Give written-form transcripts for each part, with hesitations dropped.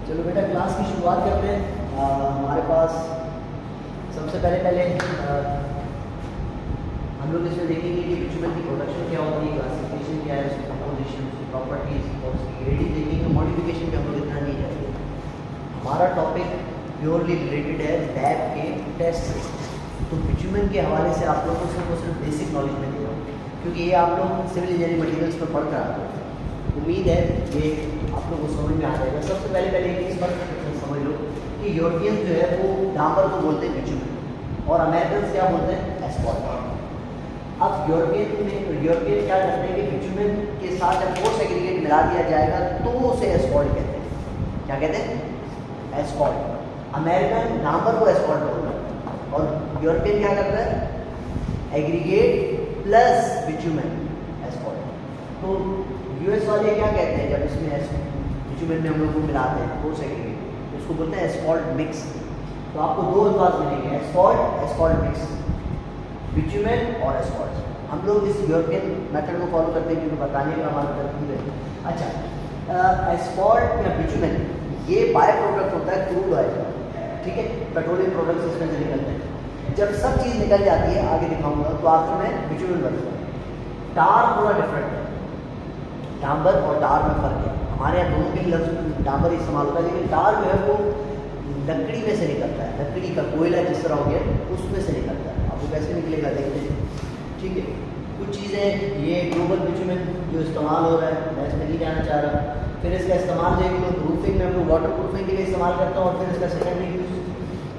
चलो बेटा क्लास की शुरुआत करते हैं। हमारे पास सबसे पहले हम लोग इसमें देखेंगे कि बिटुमेन की प्रोडक्शन क्या होती है, क्लासिफिकेशन क्या है, उसकी कंपोजिशन, उसकी प्रॉपर्टीज और उसकी ग्रेडिंग देखेंगे। मॉडिफिकेशन पे हम लोग इतना नहीं जाएंगे। हमारा टॉपिक प्योरली रिलेटेड है लैब के टेस्ट से। तो बिटुमेन के हवाले से आप लोगों को सिर्फ बेसिक नॉलेज में दे रहा हूँ, क्योंकि ये आप लोग सिविल इंजीनियरिंग मटीरियल्स में पढ़ कर आते हैं। उम्मीद है ये आप लोगों को समझ में आ जाएगा। सबसे पहले एक चीज़ पर समझ लो कि यूरोपियन जो है वो डांबर को बोलते हैं बिटुमेन और अमेरिकन क्या बोलते हैं एस्फॉल्ट। अब यूरोपियन क्या करते हैं कि बिटुमेन के साथ जब फोर्स एग्रीगेट मिला दिया जाएगा तो उसे एस्फॉल्ट कहते हैं। क्या कहते हैं? एस्फॉल्ट। अमेरिकन डांबर को एस्फॉल्ट बोलता है और यूरोपियन क्या करता है? Aggregate plus bitumen asphalt. तो यूएस वाले क्या कहते हैं जब इसमें बिटुमेन में हम लोग को मिलाते हैं फोर्स एग्रीगेट, उसको बोलते हैं एस्फॉल्ट मिक्स। तो आपको दो अल्फाज मिलेंगे, एस्फॉल्ट मिक्स, बिटुमेन और एस्फॉल्ट। हम लोग इस यूरोपियन मेथड को फॉलो करते हैं क्योंकि बताने का हमारा तरकीब है। अच्छा, एस्फॉल्ट या बिटुमेन ये बाय प्रोडक्ट होता है क्रूड ऑयल का, ठीक है, पेट्रोलियम प्रोडक्ट्स इसमें से निकलते हैं। जब सब चीज़ निकल जाती है, आगे दिखाऊंगा, तो आखिर में बिटुमेन बनता है। टार थोड़ा डिफरेंट है, डांबर और टार में फर्क है। हमारे यहाँ दोनों के लफ्ज़ डांबर इस्तेमाल होता है, लेकिन टार जो है वो लकड़ी में से निकलता है, लकड़ी का कोयला जिस तरह हो गया उसमें से निकलता है। आपको कैसे निकलेगा देखते हैं, ठीक है। कुछ चीज़ें ये ग्लोबल बिटुमेन जो इस्तेमाल हो रहा है, मैं इसमें नहीं जाना चाह रहा। फिर इसका इस्तेमाल देख लो, रूफिंग में हम लोग वाटर प्रूफिंग के लिए इस्तेमाल करता हूँ और फिर इसका सेकेंडरी यूज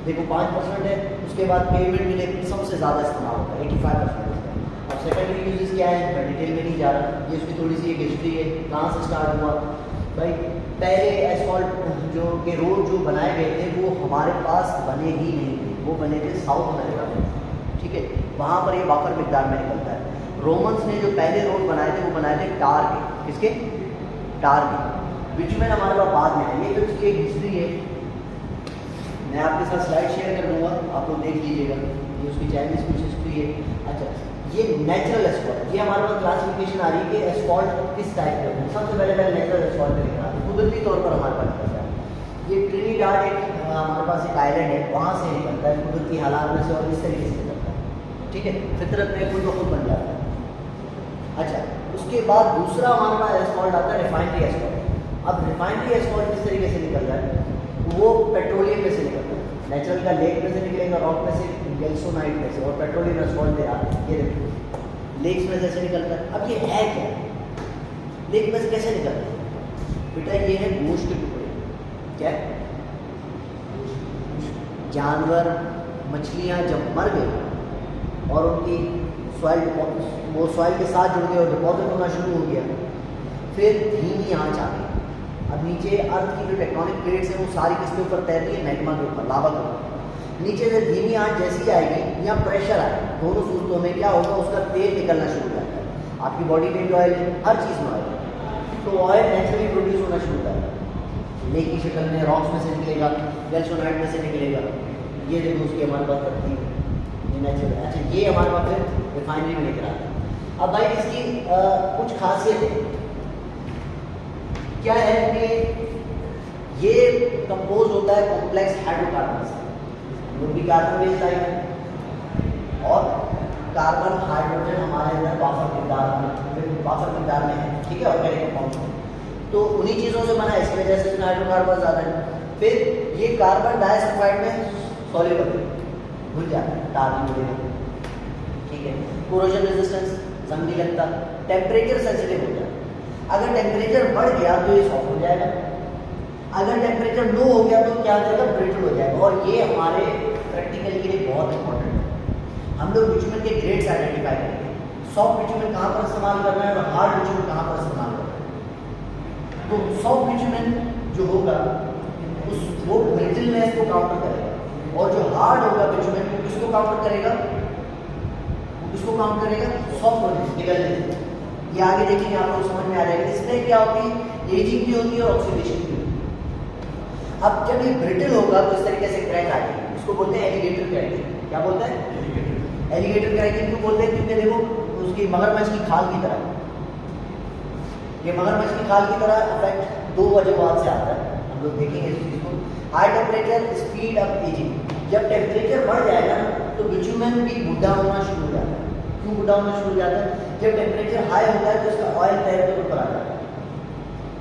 देखो 5% है। उसके बाद पेमेंट के लिए सबसे ज़्यादा इस्तेमाल होता है 85%। अब सेकेंडरी यूजेस क्या है, मैं डिटेल में नहीं जा रहा, ये उसकी थोड़ी सी एक हिस्ट्री है, कहाँ से स्टार्ट हुआ। भाई पहले एस्फॉल्ट जो के रोड जो बनाए गए थे वो हमारे पास बने ही नहीं थे, वो बने थे साउथ अमेरिका में, ठीक है, वहाँ पर ये वाफर मिकदार में निकलता है। रोमन्स ने जो पहले रोड बनाए थे वो बनाए थे टार के, किसके? टार के। बिटुमेन हमारे पास बाद में है। ये जो उसकी एक हिस्ट्री है, मैं आपके साथ स्लाइड शेयर कर दूँगा, आप लोग देख लीजिएगा। ये उसकी चाइनीज कुछ हिस्ट्री है। अच्छा, ये नेचुरल एस्फॉल्ट, ये हमारे पास क्लासिफिकेशन आ रही है कि एस्फॉल्ट किस टाइप के हैं। सबसे पहले नेचुरल एस्फॉल्ट पे लिखना है, कुदरती तौर पर हमारे पास निकलता है। ये ट्रिनिडाड एक हमारे पास एक आइलैंड है, वहाँ से निकलता है कुदरती हालात में से और इस तरीके से निकलता है, ठीक है, फितरत में खुद ब खुद बन जाता है। अच्छा, उसके बाद दूसरा हमारे पास एस्फॉल्ट आता है रिफाइनरी एस्फॉल्ट। अब रिफाइनरी एस्फॉल्ट किस तरीके से निकल रहा है? वो पेट्रोलियम में से निकलता है, नेचुरल का लेक में से निकलेगा, रॉक में से, गैल्सोनाइट में से, और पेट्रोलियम एस्फॉल्ट दे रहा है। ये देखो लेक्स में जैसे निकलता है। अब ये है क्या? लेक में से कैसे निकलता है बेटा? ये है गोश्त के टुकड़े। क्या? जानवर, मछलियाँ जब मर गई और उनकी वो सॉइल के साथ जुड़ गए और डिपॉजिट होना शुरू हो गया, फिर धीमी आँच आ गई। अब नीचे अर्थ की जो टेक्टोनिक प्लेट्स हैं वो सारी किसके ऊपर तैरती है? मैग्मा के ऊपर, लावा के ऊपर। नीचे से धीमी आँच जैसी आएगी या प्रेशर आए, दोनों सूरतों में क्या होगा? उसका तेल निकलना शुरू हो जाता है। आपकी बॉडी में भी ऑयल है, हर चीज़ में ऑयल है, तो ऑयल नेचुरली प्रोड्यूस होना शुरू होता है। लेक की शक्ल में रॉक्स में से निकलेगा, गैल्सोनाइट में से निकलेगा। ये देखो उसकी हमारे पास करती है, ये नेचुरल। अच्छा, ये हमारे पास फिर रिफाइनरी में लेकर आता है। अब भाई इसकी कुछ खासियत है, क्या है कि ये कंपोज होता है कॉम्प्लेक्स हाइड्रोकार्बन से। वो भी कार्बन बेस्ड लाइफ है और कार्बन हाइड्रोजन हमारे अंदर वाफर मिकदार में है, ठीक है, ऑर्गेनिक कंपाउंड में। तो उन्हीं चीज़ों से बना है, इसकी वजह से इसमें हाइड्रोकार्बन ज़्यादा है। फिर ये कार्बन डाइसल्फाइड में सॉल्युबल घुल जाता है, टार की वजह, ठीक है। कोरोजन रेजिस्टेंस, जंग नहीं लगता, टेम्परेचर सेंसिटिव होता है। अगर टेम्परेचर बढ़ गया तो ये सॉफ्ट हो जाएगा, अगर टेम्परेचर लो हो गया तो क्या हो जाएगा? ब्रिटल हो जाएगा। और ये हमारे प्रैक्टिकल के लिए बहुत इंपॉर्टेंट है। हम लोग बिटुमेन के ग्रेड्स आइडेंटिफाई करेंगे, सॉफ्ट बिटुमेन कहाँ पर इस्तेमाल करना है और हार्ड बिटुमेन कहाँ पर इस्तेमाल करना है। तो सॉफ्ट बिटुमेन जो होगा वो ब्रिटलनेस को काउंटर करेगा, और जो हार्ड होगा बिटुमेन किसको काउंटर करेगा? इसको काउंट करेगा सॉफ्ट होने, निकलने। ये आगे देखेंगे, आप लोग समझ में आ जाएगा। इसमें क्या होती है? एजिंग भी होती है और ऑक्सीडेशन भी होती है। अब जब ये ब्रिटल होगा तो इस तरीके से क्रैक आएगी, इसको बोलते हैं एलिगेटर क्रैकिंग। क्या बोलते हैं? एलिगेटर क्रैकिंग क्यों बोलते हैं? क्योंकि देखो उसकी मगरमच्छ की खाल की तरह, ये मगरमच्छ की खाल की तरह इफेक्ट दो वजहों से आता है। हम लोग देखेंगे इस चीज़ को। High temperature speed up ageing, जब टेम्परेचर बढ़ जाएगा ना तो बिटुमेन भी बुढ़ा होना शुरू हो जाता है। क्यों बुढ़ा होना शुरू हो जाता है? जब टेम्परेचर हाई होता है तो इसका ऑयल टायर के ऊपर आ जाता है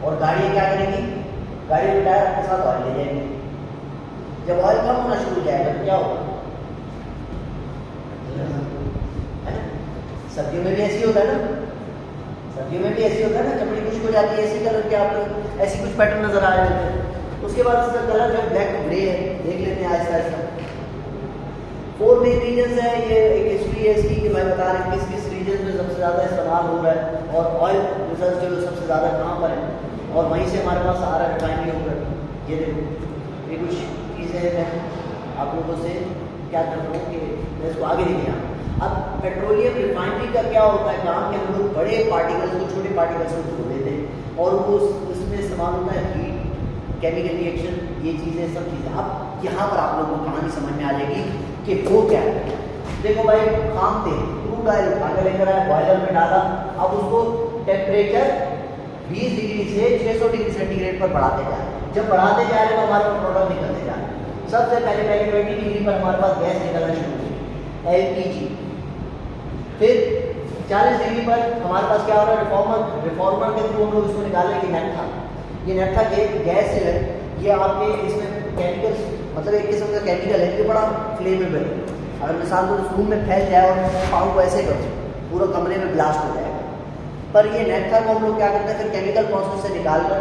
और गाड़ियाँ क्या करेंगी, गाड़ी के टायर के साथ ऑयल ले जाएंगे। जब ऑयल कम होना शुरू हो जाएगा तो क्या होगा, है ना? सर्दियों में भी ऐसी होता है ना, सर्दियों में भी ऐसी होता है ना, चमड़ी खुश्क हो जाती है, ऐसी कलर के आप ऐसी कुछ पैटर्न नजर आ रहे होते हैं। उसके बाद इसका कलर जो ब्लैक टू ग्रे है, देख लेते हैं आहिस्ता आहिस्ता। 4 मेन रीजन है, ये एक हिस्ट्री है इसकी कि मैं बता रहा हूँ किस किस रीजन में सबसे ज़्यादा इस्तेमाल हो रहा है और ऑयल रिजल्ट जो सबसे ज़्यादा कहाँ पर है, और वहीं से हमारे पास सारा रिफाइनरी होकर। ये देखो ये कुछ चीज़ें मैं आप लोगों से क्या कर रहा हूँ कि मैं इसको आगे लेके आऊँ। अब पेट्रोलियम रिफाइनरी का क्या होता है काम, कि हम लोग बड़े पार्टिकल्स को छोटे पार्टिकल्स में धो देते हैं और वो उसमें इस्तेमाल होता है हीट, केमिकल रिएक्शन, ये चीज़ें सब चीज़ें। अब यहाँ पर आप लोगों को कहानी समझ में आ जाएगी कि वो क्या है। देखो भाई, खाम तेल क्रूड ऑयल उठाकर लेकर आया, बॉयलर में डाला, अब उसको टेम्परेचर 20 डिग्री से 600 डिग्री सेंटीग्रेड पर बढ़ाते जा रहे हैं। जब बढ़ाते जा रहे हैं तो हमारे पास प्रोडक्ट निकलते जा रहे हैं। सबसे पहले 20 डिग्री पर हमारे पास गैस निकलना शुरू हुई, LPG। फिर 40 डिग्री पर हमारे पास क्या हो रहा है, रिफॉर्मर के थ्रू हम लोग इसको निकाले कि नेफ्था। ये नेफ्था गैस है, ये आपके इसमें केमिकल्स, मतलब एक किस्म का केमिकल है, ये बड़ा फ्लेमेबल है। अगर मिसाल को उस रूम में फैल जाए और पाँव को ऐसे कर पूरा कमरे में ब्लास्ट हो जाएगा। पर ये नेफ्था को हम लोग क्या करते हैं, फिर केमिकल प्रोसेस से निकाल कर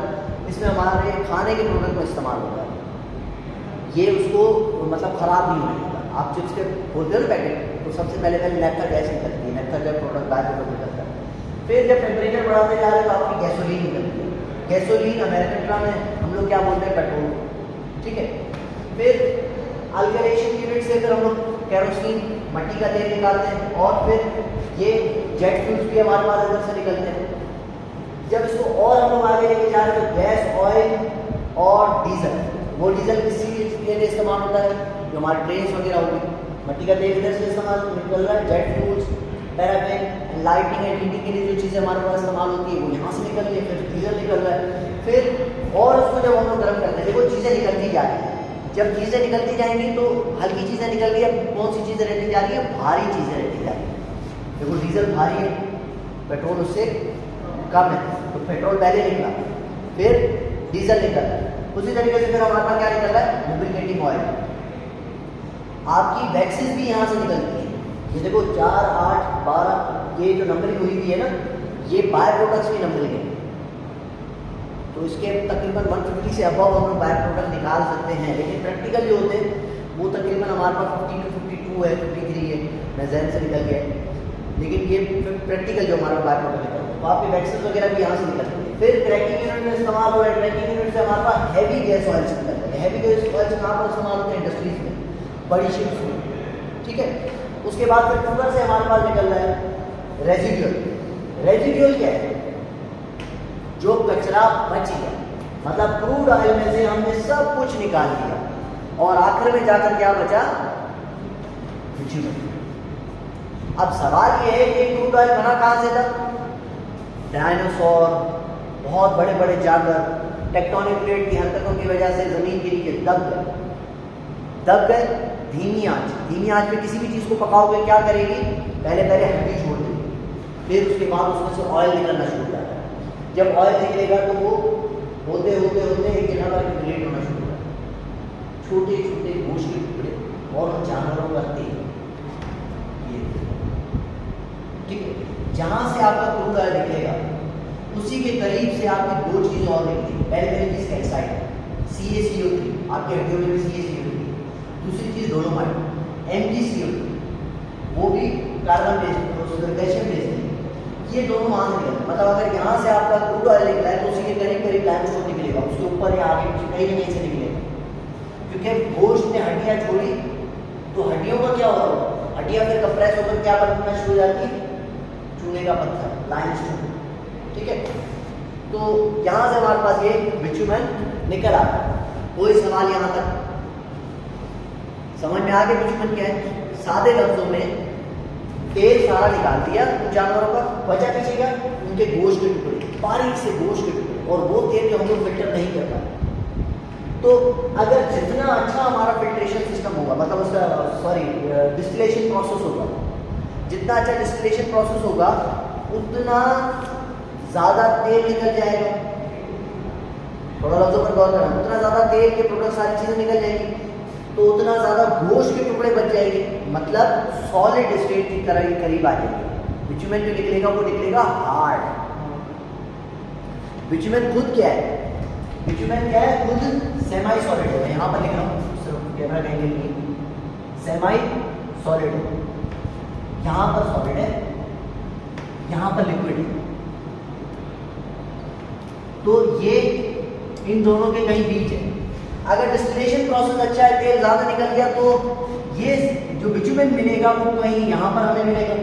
इसमें हमारे खाने के प्रोडक्ट में इस्तेमाल होता है। ये उसको मतलब ख़राब नहीं होने देता। आप चिप्स के खोलते हो ना पैकेट, तो सबसे पहले नेफ्था गैस निकलती है, नेफ्था का प्रोडक्ट बाय प्रोडक्ट निकलता है। फिर जब टेम्परेचर बढ़ाते जा रहे हैं तो आपकी गैसोलीन निकलती है। गैसोलीन अमेरिकन में हम लोग क्या बोलते हैं, पेट्रोल, ठीक है। फिर अल्कलेशन यूनिट से फिर हम लोग केरोसिन, मट्टी का तेल निकालते हैं और फिर ये जेट फ्यूल्स भी हमारे पास अंदर से निकलते हैं। जब इसको और हम लोग आगे लेके जा रहे हैं तो गैस, ऑयल और डीजल, वो डीजल किसी के लिए इस्तेमाल होता है, जो हमारे ट्रेन वगैरह होगी। मट्टी का तेल इधर से इस्तेमाल निकल रहा है, jet fuels, paraffin, lighting and heating के लिए जो चीज़ें हमारे पास इस्तेमाल होती है वो यहाँ से निकल रही है, फिर डीजल निकल रहा है। फिर और उसको जब हम लोग गर्म करते हैं, देखो चीज़ें निकलती जा रही हैं। जब चीज़ें निकलती जाएंगी तो हल्की चीज़ें निकल रही है, कौन सी चीज़ें रहती जा रही है, भारी चीज़ें रहती जा रही है। देखो डीजल भारी है, पेट्रोल उससे कम है, तो पेट्रोल पहले निकला, फिर डीजल निकला। उसी तरीके से फिर हमारे पास क्या निकल रहा है, लुब्रिकेटिंग ऑयल। आपकी वैक्सीज भी यहाँ से निकलती है। ये देखो 4, 8, 12 ये जो नंबरिंग हुई हुई है ना, ये बाय प्रोडक्ट्स की नंबरिंग है। तो इसके तकरीबन 150 से अबव हम लोग बाय प्रोडक्ट निकाल सकते हैं, लेकिन प्रैक्टिकल जो होते हैं वो तकरीबन हमारे पास 50 to 52 है, 53 है, मैं जहन से निकल गया। लेकिन ये प्रैक्टिकल जो हमारा बाय प्रोडक्ट निकलता है, तो आपके वैक्सीन वगैरह भी यहाँ से निकलते हैं। फिर क्रैकिंग यूनिट में इस्तेमाल हो रहा है, क्रैकिंग यूनिट से हमारे पास हैवी गैस ऑयल्स निकलते हैं। हैवी गैस ऑयल्स कहाँ पर इस्तेमाल होते हैं, इंडस्ट्रीज में, बड़ी शिप्स में, ठीक है। उसके बाद फिर ट्यूबर से हमारे पास निकल रहा है रेजिड्यूल। रेजिड्यूल क्या है, जो कचरा बच गया, मतलब क्रूड ऑयल में से हमने सब कुछ निकाल दिया और आखिर में जाकर क्या बचा, बिटुमेन। अब सवाल ये है कि क्रूड ऑयल बना कहाँ से था, डायनासोर, बहुत बड़े बड़े जानवर टेक्टोनिक प्लेट की हरकतों की वजह से जमीन गिरी के दब गए। धीमी आंच पे किसी भी चीज़ को पकाओगे क्या करेगी, पहले हड्डी छोड़ देगी, फिर उसके बाद उसमें से ऑयल निकलना शुरू हो जाता है। जब ऑयल निकलेगा तो वो होते एक जगह पर एक्यूमुलेट होना शुरू होता है, छोटे छोटे गोश्त के टुकड़े और जानवरों का तेल, ये ठीक है। जहाँ से आपका क्रूड ऑयल निकलेगा उसी के करीब से आपकी दो चीज़ें और निकलेगी। पहली चीज़ कैल्साइट, CaCO3, आपके हड्डियों में भी CaCO3। दूसरी चीज़ डोलोमाइट, MgCO3, वो भी कार्बन बेस्ड, कैल्शियम बेस्ड है। ये दोनों वहाँ से निकलते हैं। मतलब अगर यहाँ से आपका क्रूड ऑयल निकला है तो उसी के करीब लाइमस्टोन निकलेगा, उसके ऊपर या आगे कहीं ना कहीं से निकलेगा। क्योंकि गोश्त ने हड्डियाँ छोड़ी तो हड्डियों का क्या होगा, हड्डियाँ फिर कंप्रेस होकर क्या बनना शुरू हो जाती है, चूने का पत्थर, लाइमस्टोन, ठीक है। तो यहाँ से हमारे पास ये बिटुमेन निकल आता है। कोई सवाल यहाँ तक समझ में आ गया, बिटुमेन क्या है? सादे लफ्जों में तेल सारा निकाल दिया उन जानवरों का, बचा पीछे क्या, उनके गोश्त के टुकड़े, बारीक से गोश्त के टुकड़े, और वो तेल जो हम लोग फिल्टर नहीं कर पाए, तो अगर जितना अच्छा हमारा फिल्ट्रेशन सिस्टम होगा, मतलब उसका डिस्टिलेशन प्रोसेस होगा, जितना अच्छा डिस्टिलेशन प्रोसेस होगा उतना ज़्यादा तेल निकल जाएगा। थोड़ा लफ्ज़ों पर गौर करना, उतना ज़्यादा तेल के प्रोडक्ट सारी चीज़ें निकल जाएंगी, तो उतना ज़्यादा गोश्त के टुकड़े बच जाएंगे, मतलब सॉलिड स्टेट की करीब आ जाएगी। बिटुमेन जो निकलेगा वो निकलेगा हार्ड। बिटुमेन खुद क्या है? बिटुमेन क्या है? खुद सेमी सॉलिड है। मैं यहाँ पर लिख रहा हूँ सिर्फ कैमरा के एंगल के लिए, सेमी सॉलिड है। यहाँ पर सॉलिड है, यहाँ पर लिक्विड है। तो ये इन दोनों के कहीं बीच है। अगर डिस्टिलेशन प्रोसेस अच्छा है, तेल ज़्यादा निकल गया, तो ये जो बिटुमेन मिलेगा वो कहीं यहाँ पर हमें मिलेगा।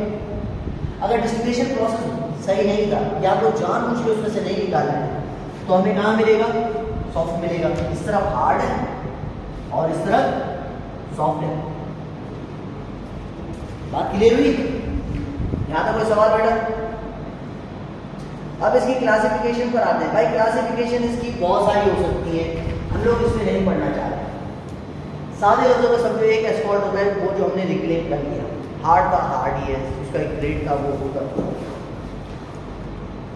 अगर डिस्टिलेशन प्रोसेस सही नहीं था या तो जानबूझ के उसमें से नहीं निकालना है, तो हमें कहाँ मिलेगा? सॉफ्ट मिलेगा। इस तरफ हार्ड है और इस तरफ सॉफ्ट है। बात क्लियर हुई? यहाँ तक कोई सवाल बेटा? अब इसकी क्लासिफिकेशन पर आते हैं। भाई क्लासिफिकेशन इसकी बहुत सारी हो सकती है, हम लोग इसमें नहीं पढ़ना चाहते। सादे लफ्ज़ों में समझो एक एस्फॉल्ट होता है, वो जो हमने रिक्लेम कर लिया, हार्ड था हार्ड ही है, उसका एक ग्रेड था वो होता।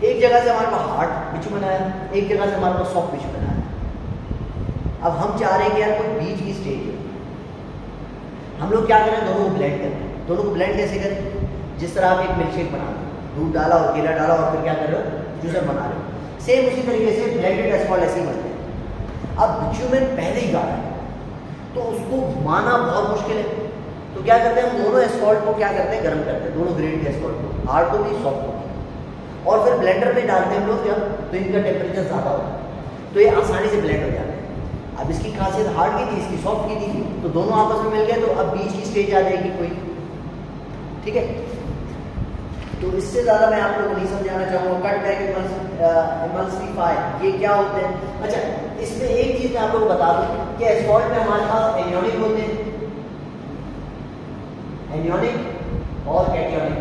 एक जगह से हमारे पास हार्ड बिटुमेन आया, एक जगह से हमारे पास सॉफ्ट बिटुमेन आया। अब हम चाह रहे हैं कि यार कोई बीच की स्टेज है, हम लोग क्या करें? दोनों को ब्लेंड करें। दोनों को ब्लेंड कैसे करें? जिस तरह आप एक मिल्कशेक बना रहे हो, दूध डाला और केला डाला और फिर क्या कर रहे हो? जूसर बना रहे हो। सेम उसी तरीके से ब्लेंडेड एस्फॉल्ट ऐसे ही बनते हैं। अब बिटुमेन पहले ही गाढ़ा है तो उसको घुमाना बहुत मुश्किल है, तो क्या करते हैं हम? दोनों एस्फॉल्ट को क्या करते हैं? गर्म करते हैं, दोनों ग्रेड के एस्फॉल्ट को, हार्ड को भी सॉफ्ट को भी, और फिर ब्लेंडर में डालते हैं हम लोग जब, तो इनका टेम्परेचर ज़्यादा होता है तो ये आसानी से ब्लेंड हो जाते हैं। अब इसकी खासियत हार्ड की थी, इसकी सॉफ्ट की थी, तो दोनों आपस में मिल गए, तो अब बीच की स्टेज आ जाएगी कोई। ठीक है, तो इससे ज़्यादा मैं आप लोगों को नहीं समझाना चाहूँगा। कट बैक इमल्सिफाई ये क्या होते हैं? अच्छा, इसमें एक चीज़ मैं आप लोगों को बता दूँ कि एस्फॉल्ट में हमारे पास एनियोनिक होते हैं, एनियोनिक और कैटियोनिक।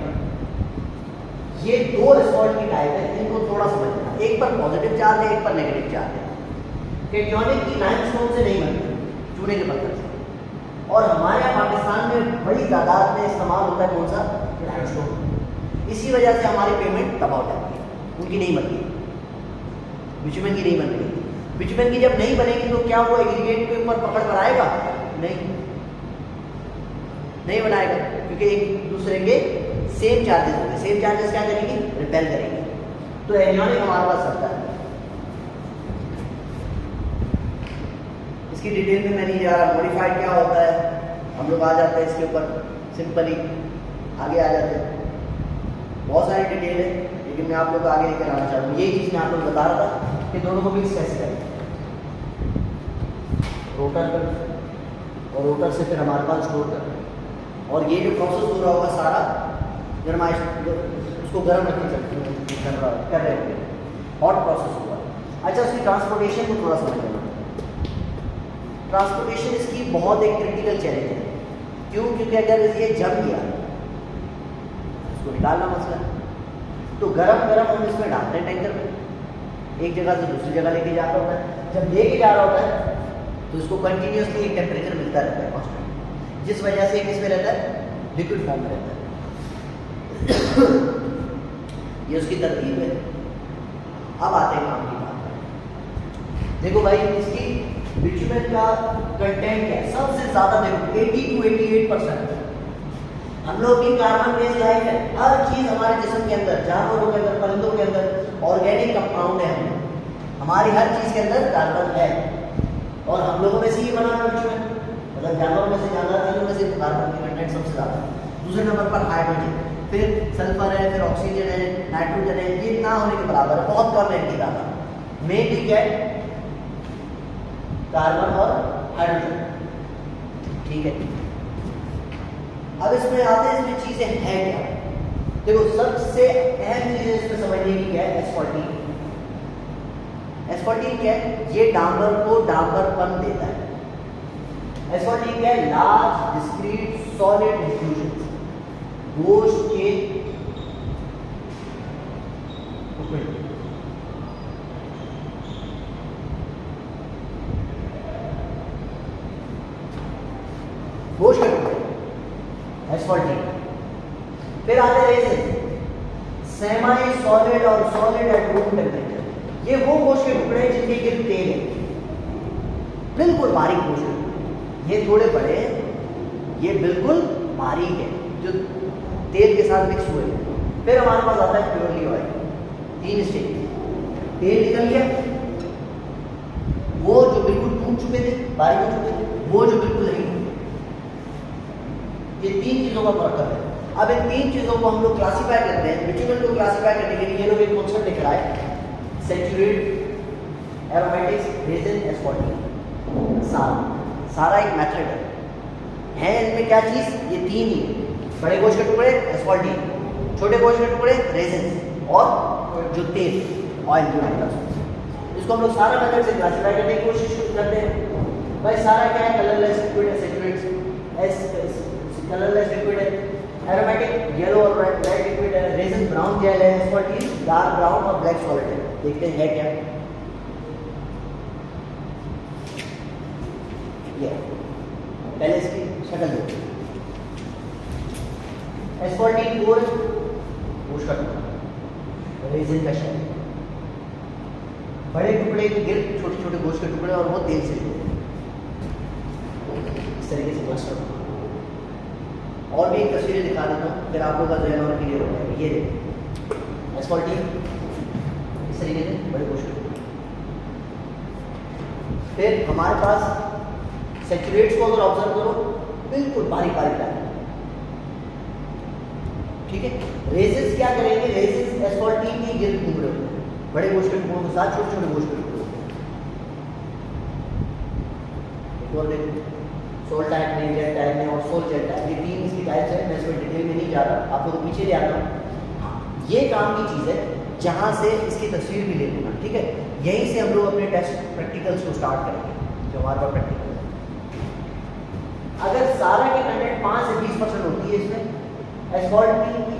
ये दो एस्फॉल्ट की टाइप है, इनको थोड़ा समझना। एक पर पॉजिटिव चार्ज है, एक पर नेगेटिव चार्ज है। कैटियोनिक की लाइमस्टोन से नहीं बनती, चूने के पत्थर से, और हमारे यहाँ पाकिस्तान में बड़ी तादाद में इस्तेमाल होता है कौन सा? लाइमस्टोन। इसी वजह से हमारी पेमेंट तबाह हो जाती है, उनकी नहीं बनती, बिटुमेन की नहीं बन रही। बिटुमेन की जब नहीं बनेगी तो क्या वो एग्रीगेट के ऊपर पकड़ कर आएगा? नहीं बनाएगा, क्योंकि एक दूसरे के सेम चार्जेस होंगे। सेम चार्जेस क्या करेंगे? रिपेल करेंगे। तो एनियोनिक हमारे पास सकता है। इसकी डिटेल में मैं नहीं जा रहा। मॉडिफाइड क्या होता है हम लोग आ जाते हैं इसके ऊपर, सिंपली आगे आ जाते हैं। बहुत सारी डिटेल है, लेकिन मैं आप लोग को आगे लेकर आना चाहता हूँ। यही चीज़ मैं आप लोग बता रहा था कि दोनों को मिक्स कैसे करें। रोटर कर, और रोटर से फिर हमारे पास स्टोर कर, और ये जो प्रोसेस हो रहा होगा सारा गर्माइश, उसको गर्म रखने कर रहे होंगे, हॉट प्रोसेस होगा। अच्छा, उसकी ट्रांसपोर्टेशन को थोड़ा समझ लेना। ट्रांसपोर्टेशन इसकी बहुत एक क्रिटिकल चैलेंज है। क्यों? क्योंकि अगर ये जम गया, इसको निकालना मसला, तो गरम हम इसमें डालते हैं टैंकर में, एक जगह से दूसरी जगह लेके जाता होता है। जब लेके जा रहा होता है तो इसको कंटिन्यूसली एक टेम्परेचर मिलता रहता है कांस्टेंट, जिस वजह से किस में रहता है? लिक्विड फॉर्म में रहता है। ये उसकी तरतीब है। अब आते हैं काम की बात। देखो भाई, इसकी बिटुमेन का कंटेंट क्या है? सबसे ज़्यादा देखो 80 to 88%। हम लोग की कार्बन बेस्ड लाइफ है। हर चीज़ हमारे जिस्म के अंदर, जानवरों के अंदर, परिंदों के अंदर ऑर्गेनिक कंपाउंड है। हमारी हर चीज़ के अंदर कार्बन है, और हम लोगों में से ही बना है बिटुमेन, मतलब जानवरों में से, जानवर चीज़ों में से कार्बन की कंटेंट सबसे ज़्यादा। दूसरे नंबर पर हाइड्रोजन, फिर सल्फर है, फिर ऑक्सीजन है, नाइट्रोजन है। ये ना होने के बराबर है, बहुत कम है इनकी तादाद। मेनली क्या है? कार्बन और हाइड्रोजन। ठीक है, अब इसमें आते हैं, इसमें चीजें हैं क्या? देखो, सबसे अहम चीजें इसमें समझने की क्या है? एस्फॉल्टीन। एस्फॉल्टीन क्या है? ये डांबर को डांबरपन देता है। एस्फॉल्टीन क्या है? लार्ज डिस्क्रीट सॉलिड डिफ्यूजन, गोश्त के टुकड़े। गोश्त के टुकड़े, एस्फाल्टीन। फिर आते हैं रेजिन, सेमी सॉलिड और सॉलिड एट रूम टेम्परेचर। ये वो गोश्त के टुकड़े हैं जिनके गिर्द तेल है, बिल्कुल बारीक गोश्त। ये थोड़े बड़े हैं, ये बिल्कुल बारीक है जो तेल के साथ मिक्स हुए। फिर हमारे पास आता है प्योरली ऑयल, 3 स्टेज। तेल निकल गया, वो जो बिल्कुल टूट चुके थे, बारीक हो चुके थे, वो जो बिल्कुल नहीं। ये 3 चीजों का फर्क है। अब इन 3 चीजों को हम लोग क्लासिफाई करते हैं। बिटुमेन को क्लासिफाई करने के लिए ये लोग एक कॉन्सेप्ट लिख रहा है, सैचुरेट, एरोमेटिक्स, रेजिन, एस्फाल्टीन। सारा एक मेथड है इनमें क्या चीज, ये 3 ही। बड़े गोश्त के टुकड़े एस्फाल्टीन, छोटे गोश्त के टुकड़े रेजिन, और जो तेल ऑयल जो निकला इसको हम लोग सारा मेथड से क्लासिफाई करने की कोशिश करते हैं। भाई सारा क्या है, कलरलेस लिक्विड है, सैचुरेट्स कलरलेस लिक्विड है, एरोमेटिक येलो और रेड लिक्विड है, रेजिन ब्राउन जेल है, एस्फाल्टीन डार्क ब्राउन और ब्लैक सॉलिड है। देखते हैं क्या ये पहले इसकी शक्ल देखो। एस्फाल्टीन गोश्त का टुकड़ा, रेजिन का शेल, बड़े टुकड़े के गिर्द छोटे छोटे गोश्त के टुकड़े और वो तेल से जुड़े। इस तरीके से गोश्त का, और भी एक तस्वीरें दिखा देता हूँ, फिर आप लोगों का ज़हन और क्लियर हो जाएगा। ये देखो एस्फाल्टीन इस तरीके से बड़े गोश्त के टुकड़े। फिर हमारे पास सैचुरेट्स को अगर ऑब्जर्व करो, बिल्कुल बारीक बारीक लाइन, ठीक है। रेजिन्स क्या करेंगे, रेजिन्स एस्फाल्टीन के गिर्द घूम रहे होते हैं, बड़े गोश्त के टुकड़ों के साथ छोटे छोटे गोश्त के टुकड़े होते हैं। एक और देखो, सोल टाइप में, जेट टाइप में और सोल जेट टाइप, ये 3 इसकी टाइप्स है। मैं इसमें डिटेल में नहीं जा रहा, आप लोग पीछे ले आता हूँ। ये काम की चीज़ है जहाँ से इसकी तस्वीर भी ले लेना, ठीक है। यहीं से हम लोग अपने टेस्ट प्रैक्टिकल्स को स्टार्ट करेंगे, जो हमारे पास प्रैक्टिकल है। अगर सारा की कंटेंट 5 से 20% होती है इसमें, एस्फाल्टीन की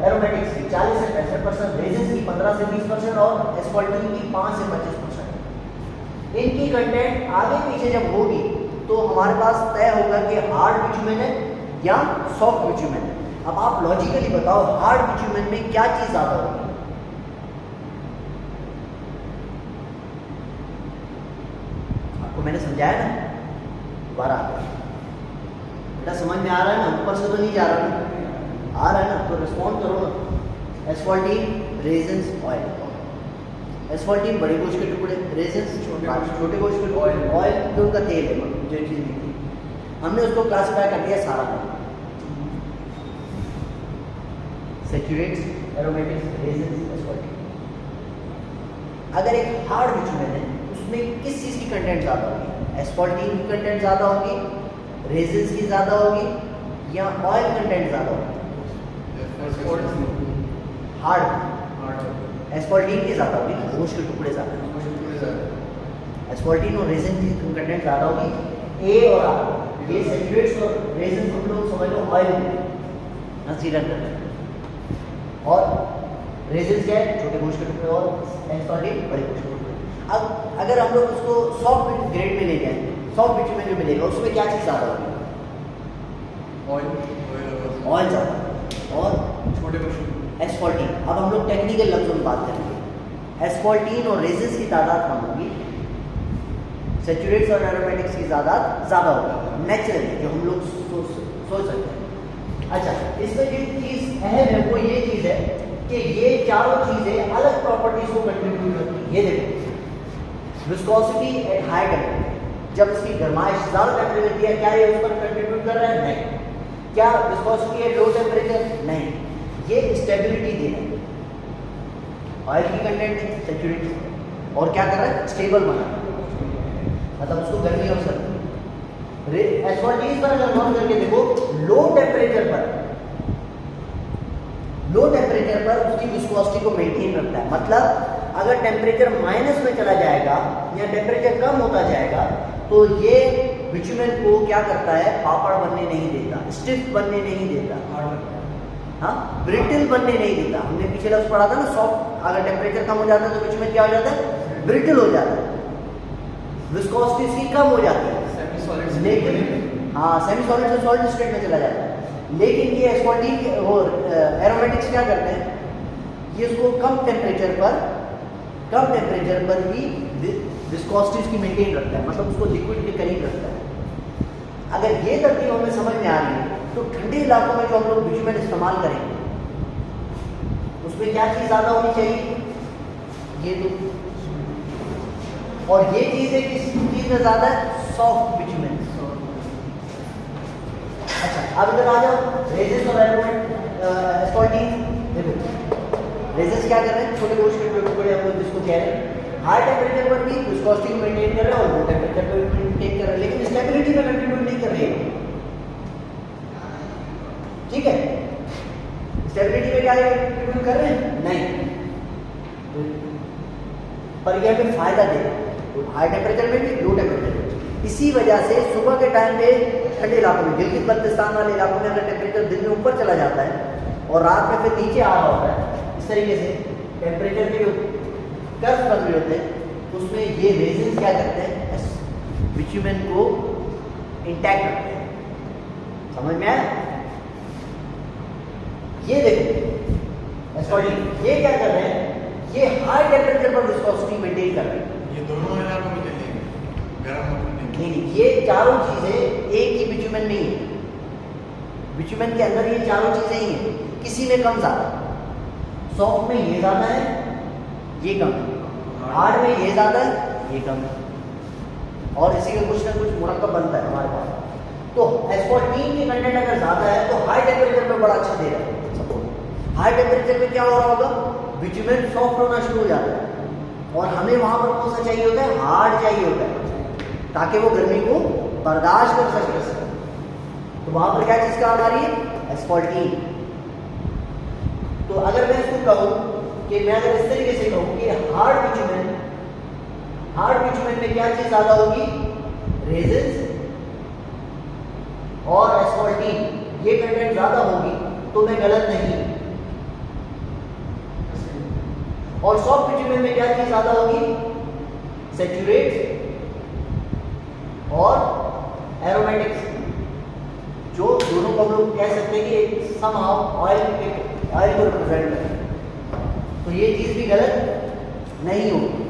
एरोमेटिक्स की 40 से 65%, रेजिन्स की 15 से 20% और एस्फाल्टीन की 5 से 25%। इनकी कंटेंट आगे पीछे जब होगी तो हमारे पास तय होगा कि हार्ड बिटुमेन है या सॉफ्ट बिटुमेन है। अब आप लॉजिकली बताओ, हार्ड बिटुमेन में क्या चीज ज्यादा होगी? आपको मैंने समझाया ना, दोबारा बेटा समझ में आ रहा है ना? ऊपर से तो नहीं जा रहा ना, आ रहा है ना? तो रिस्पॉन्ड करो ना। एस्फाल्टीन, रेजिन्स, ऑयल। एस्फाल्टीन बड़े गोश्त के टुकड़े, रेजिन्स छोटे गोश्त के टुकड़े, ऑयल जो उनका तेल है, जो चीज़ निकली। हमने उसको क्लासिफाई कर दिया सारा में, सैचुरेट्स, एरोमेटिक्स, रेजिन्स, एस्फाल्टीन। अगर एक हार्ड बिटुमेन है, उसमें किस चीज़ की कंटेंट ज़्यादा होगी? एस्फाल्टीन की कंटेंट ज़्यादा होगी, रेजिन्स की ज़्यादा होगी, या ऑयल कंटेंट ज़्यादा होगी? हार्ड एस्फाल्टीन की ज़्यादा होगी, गोश्त के टुकड़े ज़्यादा। एस्फाल्टीन और रेजिन की कंटेंट ज़्यादा होगी। ए और आर, ये सैचुरेट्स और रेजिन हम लोग समझ लो ऑयल कंसीडर करते हैं, और रेजिन क्या है? छोटे गोश्त के टुकड़े, और एस्फाल्टीन बड़े गोश्त के टुकड़े। अब अगर हम लोग उसको सॉफ्ट ग्रेड में ले जाएंगे, सॉफ्ट बिटुमेन जो मिलेगा उसमें क्या चीज़ ज़्यादा होगी? ऑयल ज़्यादा, और छोटे गोश्त एस्फाल्टीन। अब हम लोग टेक्निकल लफ्ज़ों में बात करेंगे। एस्फाल्टीन और रेजिन्स की तादाद कम होगी, सैचुरेट्स और एरोमेटिक्स की तादाद ज़्यादा होगी, नेचुरली, जो हम लोग सोच सकते हैं। अच्छा, इसमें जो चीज़ अहम है वो ये चीज़ है कि ये चारों चीज़ें अलग प्रॉपर्टीज को कंट्रीब्यूट करती हैं। ये देखो, विस्कोसिटी एट हाई टेम्परेचर, जब इसकी गर्माइश ज़्यादा टेम्परेचर दिया, क्या ये उस पर कंट्रीब्यूट कर रहा है? नहीं। क्या विस्कोसिटी एट लो टेम्परेचर? नहीं। ये स्टेबिलिटी दे रहा है, ऑयल की कंटेंट है सैचुरेट, और क्या कर रहा है? स्टेबल बना रहा है, मतलब उसको गर्मी और सर्दी। एस्फाल्टीन पर अगर गौर करके देखो, लो टेम्परेचर पर उसकी विस्कोसिटी को मेंटेन रखता है। मतलब अगर टेम्परेचर माइनस में चला जाएगा या टेम्परेचर कम होता जाएगा तो ये बिटुमेन को क्या करता है? पापड़ बनने नहीं देता, स्टिफ बनने नहीं देता, हाँ, ब्रिटल बनने नहीं देता। हमने पीछे लफ्ज़ पढ़ा था ना, सॉफ्ट, अगर टेम्परेचर कम हो जाता है तो बिटुमेन क्या हो जाता है? ब्रिटल हो जाता है, विस्कोसिटी इसकी कम हो जाती है। लेकिन हाँ सेमी सॉलिड से सॉलिड स्टेट में चला जाता है। लेकिन ये एस्फॉल्टीन और एरोमेटिक्स क्या करते हैं, ये इसको कम टेम्परेचर पर ही विस्कोसिटी उसकी मेंटेन रखता है, मतलब उसको लिक्विड के करीब रखता है। अगर ये तरकीब हमें समझ में आ रही है तो ठंडे इलाकों में जो हम लोग बिटुमेन इस्तेमाल करेंगे उसमें क्या चीज़ ज़्यादा होनी चाहिए, ये तो, और ये चीज़ है किस चीज़ में ज़्यादा है, सॉफ्ट बिटुमेन। अच्छा अब इधर आ जाओ, रेजेस और एस्फॉल्टीन। देखो रेजेस क्या कर रहे हैं, छोटे कोश के टुकड़े हम लोग जिसको कह रहे हैं हाई टेम्परेचर पर भी विस्कोसिटी को मेंटेन कर रहे हैं और लो टेम्परेचर पर भी मेंटेन कर रहे हैं, लेकिन स्टेबिलिटी में कंट्रीब्यूट नहीं कर रहे हैं। ठीक है, स्टेबिलिटी में क्या कंट्रीब्यूट कर रहे हैं, नहीं, पर यह हमें फायदा दे हाई टेम्परेचर में भी लो टेम्परेचर में। इसी वजह से सुबह के टाइम पे ठंडे इलाकों में, गिलगित बल्तिस्तान वाले इलाकों में अगर टेम्परेचर दिन में ऊपर चला जाता है और रात में फिर नीचे आ रहा होता है, इस तरीके से टेम्परेचर के जो कर्व बन रहे होते हैं, उसमें ये रेजिन्स क्या करते हैं, बिटुमेन को इंटैक्ट रखते हैं। समझ में आया? ये देखो एस्फॉल्टीन ये क्या कर रहे हैं, ये हाई टेम्परेचर पर विस्कोसिटी मेंटेन कर रहे हैं। ये दोनों इलाकों में चलेंगे, गर्म नहीं, ये चारों चीजें एक ही बिटुमेन नहीं है। बिटुमेन के अंदर ये चारों चीजें ही हैं, किसी में कम ज्यादा। सॉफ्ट में ये ज्यादा है, ये कम है, हार्ड में ये ज्यादा है, ये कम है, और इसी का कुछ ना कुछ मुरक्कब बनता है हमारे पास। तो एस्फॉल्टीन की कंटेंट अगर ज्यादा है तो हाई टेम्परेचर पे बड़ा अच्छा दे रहा है सपोर्ट। हाई टेम्परेचर पे क्या हो रहा होगा, बिटुमेन सॉफ्ट होना शुरू हो जाता है, और हमें वहां पर कौन सा चाहिए होता है, हार्ड चाहिए होता है, ताकि वो गर्मी को बर्दाश्त कर सके। तो वहां पर क्या चीज काम आ रही है, एस्फॉल्टीन। तो अगर मैं इसको कहूं कि मैं अगर इस तरीके से कहूं कि हार्ड बिटुमेन में क्या चीज ज्यादा होगी, रेजिन्स और एस्फॉल्टीन, ये कंटेंट ज्यादा होगी, तो मैं गलत नहीं। और सॉफ्ट बिटुमेन में क्या चीज ज्यादा होगी, सैचुरेट्स और एरोमेटिक्स, जो दोनों को हम लोग कह सकते हैं कि समहाउ ऑयल को रिप्रेजेंट करें। तो ये चीज भी गलत नहीं होगी।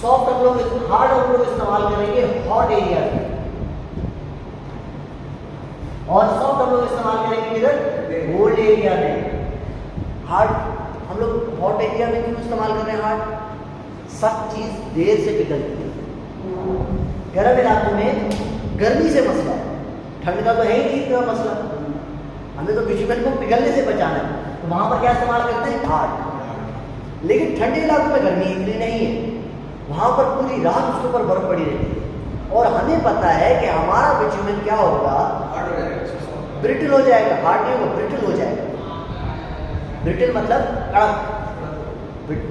सॉफ्ट हम लोग हार्ड हम लोग इस्तेमाल करेंगे हॉट एरिया में, और सॉफ्ट हम लोग इस्तेमाल करेंगे किधर, कोल्ड एरिया में। हार्ड हम लोग हॉट एरिया में क्यों इस्तेमाल कर रहे हैं हार्ड, सब चीज देर से पिघलती है। गर्म इलाकों में गर्मी से मसला, ठंड का तो है ही नहीं का मसला, हमें तो बिटुमेन को पिघलने से बचाना है, तो वहां पर क्या इस्तेमाल करते हैं, हार्ड। लेकिन ठंडे इलाकों में गर्मी इतनी नहीं है, वहां पर पूरी रात उसके ऊपर बर्फ पड़ी रहती है, और हमें पता है कि हमारा बिटुमेन क्या होगा, ब्रिटल हो जाएगा, हार्ड नहीं होगा, ब्रिटल हो जाएगा। ब्रिटल मतलब कड़क,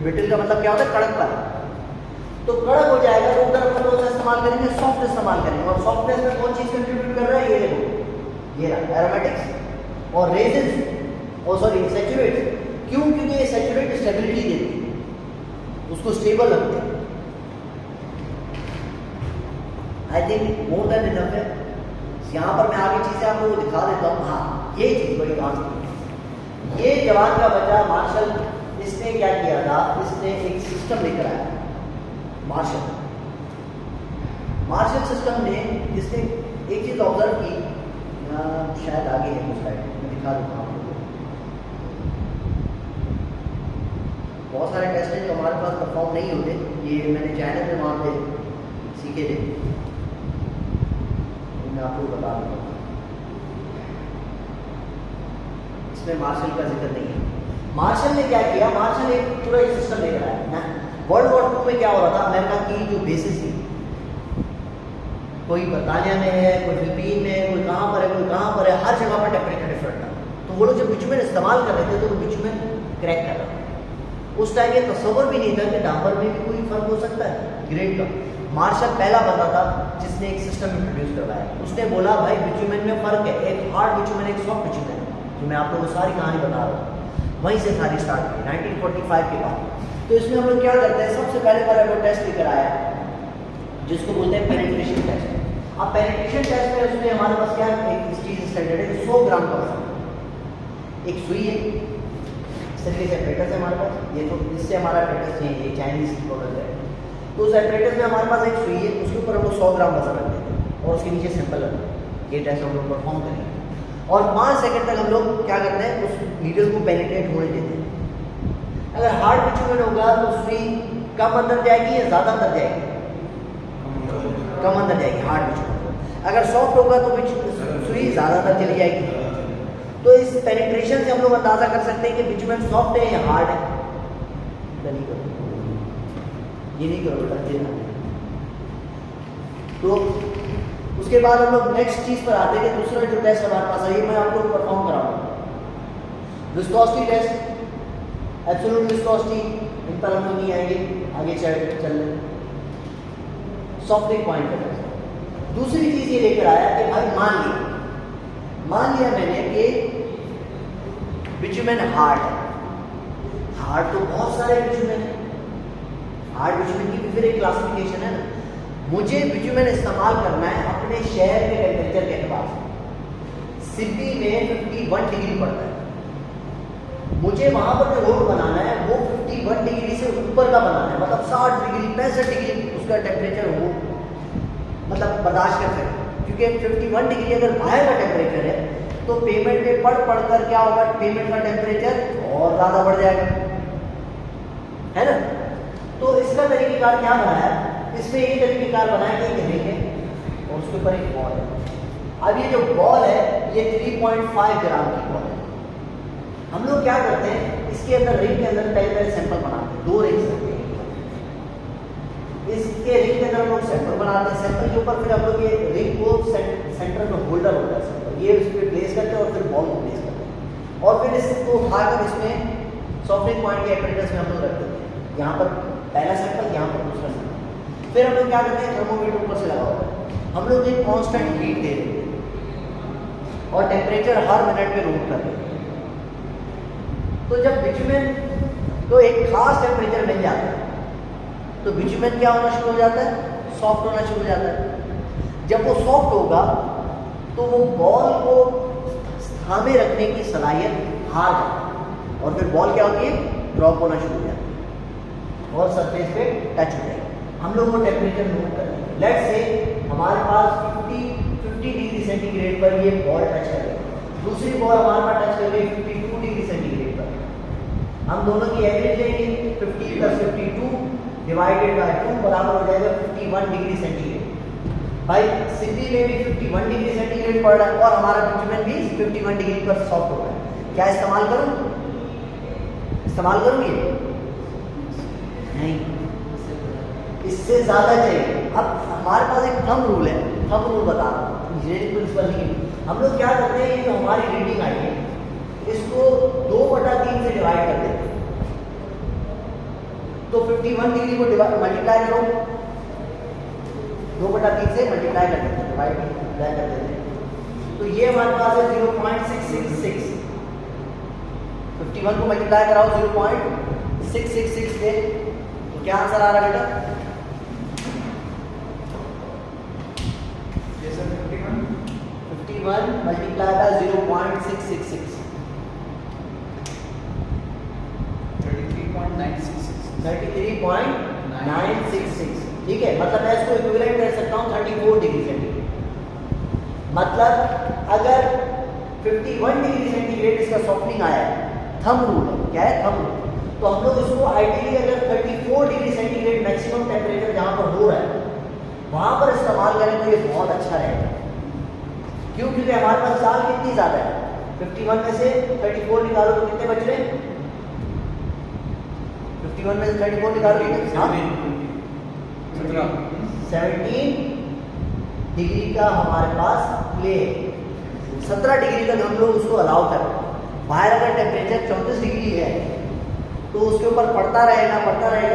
ब्रिटल का मतलब क्या होता है, कड़क पर। तो कड़क हो जाएगा तो उधर अपन कौन सा इस्तेमाल करेंगे, सॉफ्ट इस्तेमाल करेंगे। और सॉफ्टनेस में कौन चीज कंट्रीब्यूट कर रहा है, ये देखो, ये रहा एरोमेटिक्स और रेजिन्स, और सॉरी सैचुरेट्स। क्यों, क्योंकि ये सैचुरेट स्टेबिलिटी देती है, उसको स्टेबल रखते हैं। I think more than enough है। यहाँ पर मैं आगे चीजें आपको दिखा देता हूँ। हाँ, ये चीज बड़ी काम की, ये जवान का बच्चा मार्शल, इसने क्या किया था, इसने एक सिस्टम लेकर आया, मार्शल सिस्टम ने इसने एक चीज ऑब्जर्व की, शायद आगे है उस साइड में दिखा दूंगा आपको। बहुत सारे टेस्ट हैं जो हमारे पास परफॉर्म नहीं होते, ये मैंने चैनल में वहाँ पे सीखे थे, मैं आपको बता दूंगा। इसमें मार्शल का जिक्र नहीं है। मार्शल ने क्या किया, मार्शल एक पूरा एक सिस्टम लेकर आया ना। वर्ल्ड वॉर 2 में क्या हो रहा था, अमेरिका की जो बेसिस थी, कोई बर्तानिया में है, कोई फिलीपीन में, कोई कहाँ पर है, कोई कहाँ पर है, हर जगह पर टेम्परेचर डिफरेंट था। तो वो लोग जब बिटुमेन इस्तेमाल कर रहे थे तो वो बिटुमेन क्रैक कर रहा था। उस टाइम ये तस्वर भी नहीं था कि डांबर में भी कोई फर्क हो सकता है ग्रेड का। मार्शल पहला बंदा था जिसने एक सिस्टम इंट्रोड्यूस करवाया। उसने बोला भाई बिटुमेन में फर्क है, एक हार्ड बिटुमेन, एक सॉफ्ट बिटुमेन, जो मैं आप लोगों को सारी कहानी बता रहा हूँ। वहीं से सारी स्टार्ट की 1945 के बाद। तो इसमें हम लोग क्या करते हैं, सबसे पहले वो टेस्ट लेकर आया जिसको बोलते हैं पेनिट्रेशन टेस्ट। अब पेनिट्रेशन टेस्ट में उसमें हमारे पास क्या एक चीज स्टैंडर्ड है, 100 ग्राम का वजन, एक सुई है, इस तरीके से एपरेटस है हमारे पास, ये तो इससे हमारा एपरेटस नहीं है, ये चाइनीज प्रोडक्ट है। तो उस एपरेटस में हमारे पास एक सुई है, उसके ऊपर हम लोग 100 ग्राम वजन रखते हैं और उसके नीचे सैंपल रखते हैं। ये टेस्ट हम लोग परफॉर्म करेंगे और 5 सेकंड तक हम लोग क्या करते हैं, उस नीडल को पेनिट्रेट होने देते हैं। अगर हार्ड बिचुमेन होगा तो सुई कम अंदर जाएगी या ज़्यादा अंदर जाएगी? कम अंदर जाएगी हार्ड बिचुमेन। अगर सॉफ्ट होगा तो सुई ज़्यादा अंदर चली जाएगी। तो इस पेनिट्रेशन से हम लोग अंदाजा कर सकते हैं कि बिचुमेन सॉफ्ट है या हार्ड है। ये नहीं करो बेटा। तो उसके बाद हम लोग नेक्स्ट चीज़ पर आते हैं कि दूसरा जो टेस्ट हमारे पास है, ये मैं आप लोग को परफॉर्म कराऊंगा। विस्कोसिटी टेस्ट, एब्सोल्यूट विस्कोसिटी, इन पर हम लोग नहीं आएंगे, आगे चल रहे। सॉफ्टनिंग पॉइंट का टेस्ट। दूसरी चीज़ ये लेकर आया कि भाई मान लिया मैंने कि बिचुमेन हार्ड है। हार्ड तो बहुत सारे बिचुमेन है, हार्ड बिचुमेन की भी फिर एक क्लासिफिकेशन है ना। मुझे बिचुमेन इस्तेमाल करना है अपने शहर के टेम्परेचर के अतबार से। सिडनी में 51 डिग्री पड़ता है, मुझे वहां पर जो रोड बनाना है वो 51 डिग्री से ऊपर का बनाना है, मतलब 60 डिग्री 65 डिग्री उसका टेम्परेचर हो, मतलब बर्दाश्त कर सके। क्योंकि 51 डिग्री अगर बाहर का टेम्परेचर है तो पेमेंट में पढ़ कर क्या होगा, पेमेंट का टेम्परेचर और ज़्यादा बढ़ जाएगा, है ना। तो इसका तरीकेकार क्या बनाया, इसमें ये तरीकेकार बनाया कि एक रिंग है और उसके ऊपर एक बॉल है। अब ये जो बॉल है ये 3.5 ग्राम की बॉल है। हम लोग क्या करते हैं, इसके अंदर रिंग के अंदर पहले सैंपल बनाते हैं, 2 रिंग्स रखते हैं। इसके रिंग के अंदर हम लोग सैंपल बनाते हैं, सैंपल के ऊपर फिर हम लोग ये रिंग को सेंटर में होल्डर होता है सैंपल, ये उस पर प्लेस करते हैं और फिर बॉल को प्लेस करते हैं और फिर इसको उठाकर इसमें सॉफ्टनिंग पॉइंट के एपरेटस में हम लोग रख देते हैं। यहाँ पर पहला सैंपल, यहाँ पर दूसरा सैंपल। फिर हम लोग क्या करते हैं, थर्मोमीटर ऊपर से लगा होता है, हम लोग एक कांस्टेंट हीट दे देते हैं और टेम्परेचर हर मिनट में नोट कर देते हैं। तो जब बिचुमेन को एक खास टेम्परेचर मिल जाता है तो बिचुमेन क्या होना शुरू हो जाता है, सॉफ्ट होना शुरू हो जाता है। जब वो सॉफ्ट होगा तो वो बॉल को थामे रखने की सलाहियत हार जाती है और फिर बॉल क्या होती है, ड्रॉप होना शुरू हो जाती है और सरफेस पे टच हो जाएगी। हम लोग वो टेम्परेचर नोट कर लेंगे। लेट्स से हमारे पास 50 डिग्री सेंटीग्रेड पर ये बॉल टच करेगी, दूसरी बॉल हमारे पास टच कर गई 52 डिग्री सेंटीग्रेड पर। हम दोनों की एवरेज लेंगे, 50 + 52 डिवाइडेड बाय 2 बराबर हो जाएगा 51 डिग्री सेंटीग्रेड। भाई सिडनी में भी 51 डिग्री सेंटीग्रेड पड़ रहा है और हमारा बिचुमेन भी 51 डिग्री पर सॉफ्ट हो रहा है। क्या इस्तेमाल करूंगी? नहीं, इससे ज़्यादा चाहिए। अब हमारे पास एक थंब रूल है, थंब रूल बता रहा हूँ, इंजीनियरिंग प्रिंसिपल नहीं। हम लोग क्या करते हैं, ये जो हमारी रीडिंग आई है इसको 2/3 से डिवाइड कर देते हैं। तो 51 डिग्री को मल्टीप्लाई करो, 2/3 से मल्टीप्लाई कर देते हैं, डिवाइड कर देते हैं। तो ये हमारे पास है 0.666। 51 को मल्टीप्लाई कराओ 0.666 से, तो क्या आंसर आ रहा है बेटा? ये सर 51 मल्टीप्लाई बाय 0.666 33.966। ठीक है, मतलब मैं इसको इक्विवेलेंट कर सकता हूँ 34 डिग्री सेंटीग्रेड। मतलब अगर 51 डिग्री सेंटीग्रेड इसका सॉफ्टनिंग आया है, थंब रूल है, क्या है थंब रूल, तो हम लोग इसको आइडियली अगर 34 डिग्री सेंटीग्रेड मैक्सिमम टेम्परेचर जहाँ पर हो रहा है वहाँ पर इस्तेमाल करें तो ये बहुत अच्छा रहेगा। क्यों? क्योंकि हमारे पास साल कितनी ज़्यादा है, 51 में से 34 निकालो तो कितने बच रहे हैं? 51 में से 34 निकालो, 17 डिग्री का हमारे पास प्ले है। 17 डिग्री तक हम लोग उसको अलाउ करें। बाहर अगर टेम्परेचर 34 डिग्री है तो उसके ऊपर पड़ता रहेगा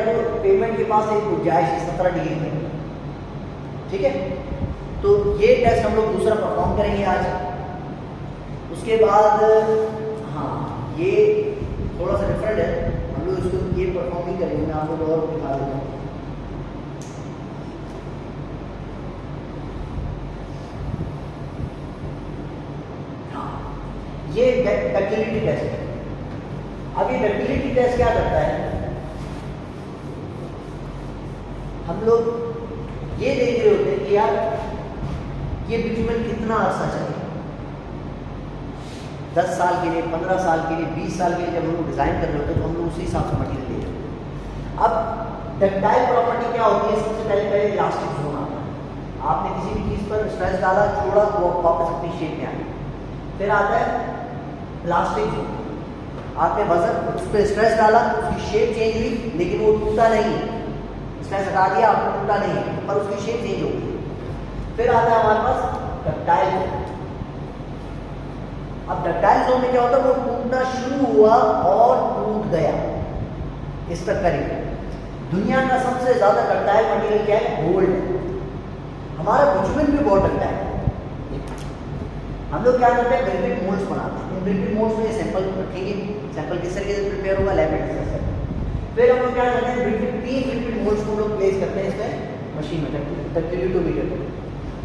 तो पेमेंट के पास एक गुंजाइश है 17 डिग्री में। ठीक है, तो ये टेस्ट हम लोग दूसरा परफॉर्म करेंगे आज। उसके बाद हाँ, ये थोड़ा सा डिफरेंट है, हम लोग इसको ये परफॉर्म नहीं करेंगे, मैं आपको और दिखा देता हूँ। ये डक्टिलिटी टेस्ट है। अब ये डक्टिलिटी टेस्ट क्या करता है, हम लोग ये देख रहे होते हैं कि यार ये बिटुमेन कितना अर्सा चलेगा, 10 साल के लिए, 15 साल के लिए, 20 साल के लिए जब हम लोग डिज़ाइन कर रहे होते हैं तो हम लोग उसी हिसाब से मटीरियल ले रहे होते हैं। अब डक्टाइल प्रॉपर्टी क्या होती है, सबसे पहले इलास्टिक जोन आता है। आपने किसी भी चीज़ पर स्ट्रेस डाला, छोड़ा, वो वापस अपनी शेप में आ गई। फिर आता है प्लास्टिक जोन, आपने वजन उस पर स्ट्रेस डाला, उसकी शेप चेंज हुई, लेकिन वो टूटा नहीं, स्ट्रेस हटा दिया, आपने टूटा नहीं, पर उसकी शेप चेंज हो गई। फिर आता है हमारे पास डक्टाइल जोन। अब डक्टाइल जोन में क्या होता है, वो टूटना शुरू हुआ और टूट गया, इस तक करेंगे। दुनिया का सबसे ज्यादा डक्टाइल मटेरियल क्या है, गोल्ड। हमारा बिटुमेन भी बहुत डक्टाइल है। हम लोग क्या करते हैं, ब्रिकेट मोल्ड्स बनाते हैं। इन ब्रिकेट मोल्ड्स में सैंपल रखेंगे, सैंपल किस तरीके से प्रिपेयर होगा, लैमिनेट से। फिर हम लोग क्या करते हैं, तीन ब्रिकेट मोल्ड्स को हम लोग प्लेस करते हैं इसमें मशीन में, डक्टिलिटोमीटर में।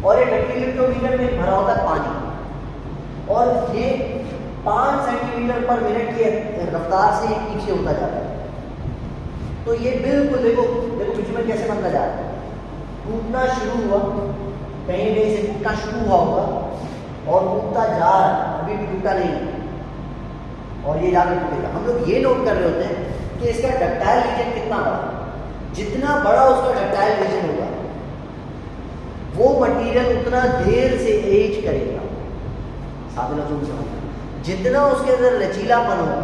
और ये डक्टिलिटोमीटर में भरा होता है पानी, और ये 5 सेंटीमीटर पर मिनट की रफ्तार से पीछे होता जाता है। तो ये बिल्कुल देखो बिटुमेन कैसे बनता जा रहा है, टूटना शुरू हुआ, कहीं न कहीं से टूटना शुरू हुआ होगा और टूटता जा रहा है, अभी भी टूटा नहीं, और ये जाकर टूटेगा। हम लोग ये नोट कर रहे होते हैं कि इसका डक्टाइल रीजन कितना बड़ा, जितना बड़ा उसका डक्टाइल रीजन होगा वो मटेरियल उतना देर से एज करेगा। सादे लफ्ज़ों में समझना, जितना उसके अंदर लचीलापन होगा,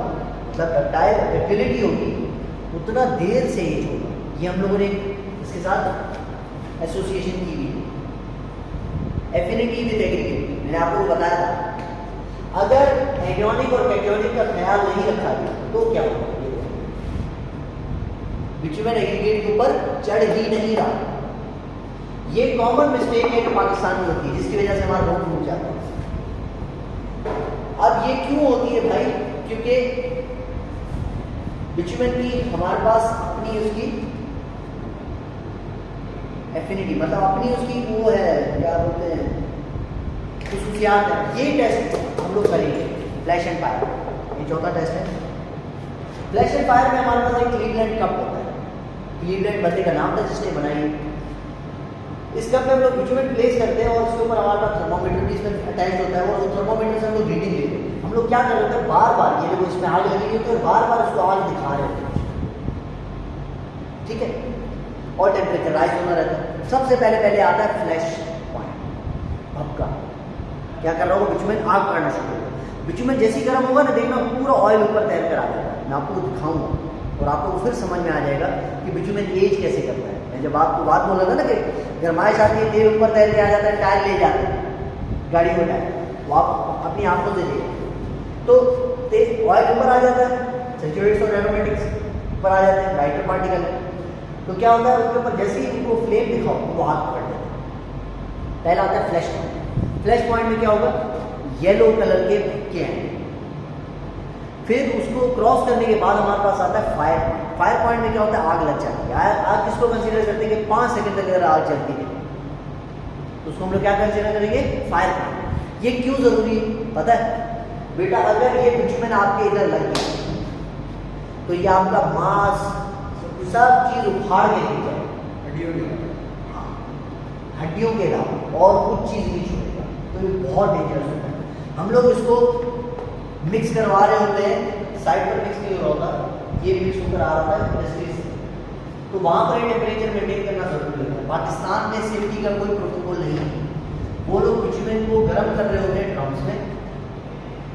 मतलब डक्टाइल डक्टिलिटी होगी, उतना देर से एज होगा। ये हम लोगों ने इसके साथ एसोसिएशन की हुई, एफिनिटी विद एग्रीगेट। मैंने आपको बताया था, अगर एनियॉनिक और कैटियनिक का ख्याल नहीं रखा गया तो क्या होगा, बिटुमेन एग्रीगेट के ऊपर चढ़ ही नहीं रहा। ये कॉमन मिस्टेक है जो पाकिस्तान में होती है, जिसकी वजह से हमारा रोड टूट जाता है। अब ये क्यों होती है भाई, क्योंकि बिटुमेन की हमारे पास अपनी उसकी एफिनिटी, मतलब अपनी उसकी वो है, क्या बोलते हैं, खुसूसियात है। ये टेस्ट हम लोग करेंगे, फ्लैश एंड फायर। ये चौथा टेस्ट है। फ्लैश एंड फायर में हमारे पास एक क्लीवलैंड कप होता है, क्लीवलैंड बंदे का नाम था जिसने बनाई। इस कप में हम लोग बिटुमेन प्लेस करते हैं और उसके ऊपर हमारे पास थर्मोमीटर भी इसमें अटैच होता है, और उस थर्मोमीटर से हम लोग रीडिंग लेते हैं। हम लोग क्या कर रहे होते हैं, बार बार ये देखो इसमें आग लगी होती है और बार बार उसको आग दिखा रहे होते हैं, ठीक है, और टेम्परेचर राइज होना रहता है। सबसे पहले आता है फ्लैश पॉइंट, भपका। क्या कर रहा होगा, बिटुमेन आग करना शुरू होगा। बिटुमेन जैसे ही गर्म होगा ना, देखना पूरा ऑयल ऊपर तैर कर आ जाएगा। मैं आपको दिखाऊंगा और आपको फिर समझ में आ जाएगा कि बिटुमेन एज कैसे करता है। मैं जब आपको बात बोला था ना कि गरमाइश आती है, तेल ऊपर तैर के आ जाता है, टायर ले जाते हैं गाड़ी में, टायर वो आप अपनी आंखों से देखिए, तो ऑयल ऊपर आ जाता है, सैचुरेट्स और एरोमेटिक्स ऊपर आ जाते हैं, लाइटर पार्टिकल। तो क्या होता है, उसके ऊपर जैसे ही उनको फ्लेम दिखाओ तो आग पकड़ देते हैं। पहला आता है फ्लैश पॉइंट। फ्लैश पॉइंट में क्या होगा, येलो कलर के भक्के आएंगे। फिर उसको क्रॉस करने के बाद हमारे पास आता है फायर पॉइंट। फायर पॉइंट में क्या होता है, आग लग जाती है। आग किसको कंसीडर करते हैं कि 5 सेकंड तक अगर आग चलती है तो उसको हम लोग क्या कंसीडर करेंगे, फायर पॉइंट। ये क्यों जरूरी है पता है बेटा, अगर ये बिटुमेन आपके इधर लग गया तो ये आपका मांस सब चीज उखाड़ के ले जाए, हड्डियों के अलावा और कुछ चीज नहीं छोड़ेगा। तो ये बहुत डेंजरस होता है। हम लोग इसको मिक्स करवा रहे होते हैं, साइड पर मिक्स नहीं हो रहा होता, ये मिक्स होकर आ रहा है इंडस्ट्री से, तो वहाँ पर टेम्परेचर मेंटेन करना जरूरी होता है। पाकिस्तान में सेफ्टी का कोई प्रोटोकॉल नहीं है। वो लोग बिटुमेन को गर्म कर रहे होते हैं ड्रम्स में,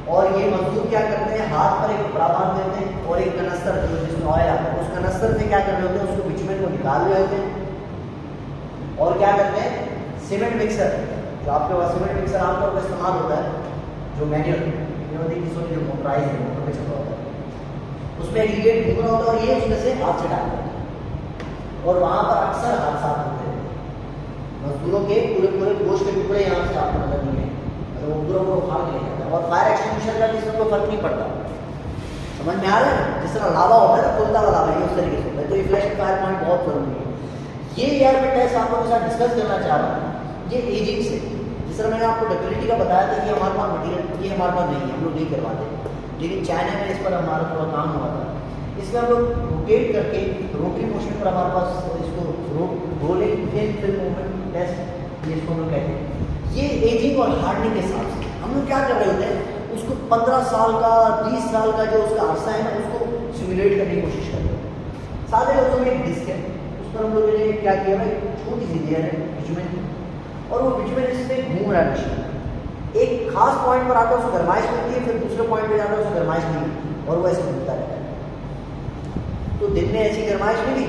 और ये मजदूर क्या करते हैं, हाथ पर एक कपड़ा बांध देते हैं और एक कनस्तर जिसमें ऑयल आता है, उस कनस्तर से क्या कर रहे होते हैं, उसको बिटुमेन को निकाल रहे होते हैं। और क्या करते हैं, सीमेंट मिक्सर, जो आपके पास सीमेंट मिक्सर आमतौर पर इस्तेमाल होता है, जो मैनुअल जो मोटराइज है, मोटर पे चलता होता है, उसमें एग्रीगेट घूम रहा होता है और ये उसमें से हाथ से डाल देते हैं। और वहाँ पर अक्सर हादसा होते हैं, मजदूरों के पूरे गोश्त के टुकड़े यहाँ से आपको नजर नहीं है, तो वो पूरा उखाड़ के ले जाता है। और फायर एक्सटिंग्विशर का जिसमें कोई फर्क नहीं पड़ता, समझ में आ रहा है, जिस तरह लावा होता है ना, खुलता हुआ लावा, ये उस तरीके से होता है। तो ये फ्लैश फायर पॉइंट बहुत जरूरी है। ये यार मैं टेस्ट आप लोगों के साथ डिस्कस करना चाह रहा हूँ, ये एजिंग से, जिस तरह मैंने आपको डक्टिलिटी का बताया था कि हमारे पास मटेरियल ये हमारे पास नहीं है, हम लोग नहीं करवाते, लेकिन चाइना में इस पर हमारा थोड़ा काम हुआ था। इसमें हम लोग रोटेट करके रोटरी मोशन पर हमारे पास इसको rolling thin film movement test ये इसको हम लोग कहते हैं। ये एजिंग और हार्डनिंग के हिसाब से हम लोग क्या कर रहे होते हैं, उसको 15 साल का 20 साल का जो उसका अरसा है ना उसको सिमुलेट करने की कोशिश करते हैं। साथ ही दोस्तों में एक डिस्क है, उस पर हम लोगों ने क्या किया भाई, छोटी सी लेयर है बिटुमेन की, और वो बिटुमेन इसमें घूम रहा है मशीन। एक खास पॉइंट पर आता है उसको गरमाइश मिलती है, फिर दूसरे पॉइंट पर जाता है उसको गरमाइश नहीं मिलती, और वो ऐसे घूमता रहता है। तो दिन में ऐसी गरमाइश मिली,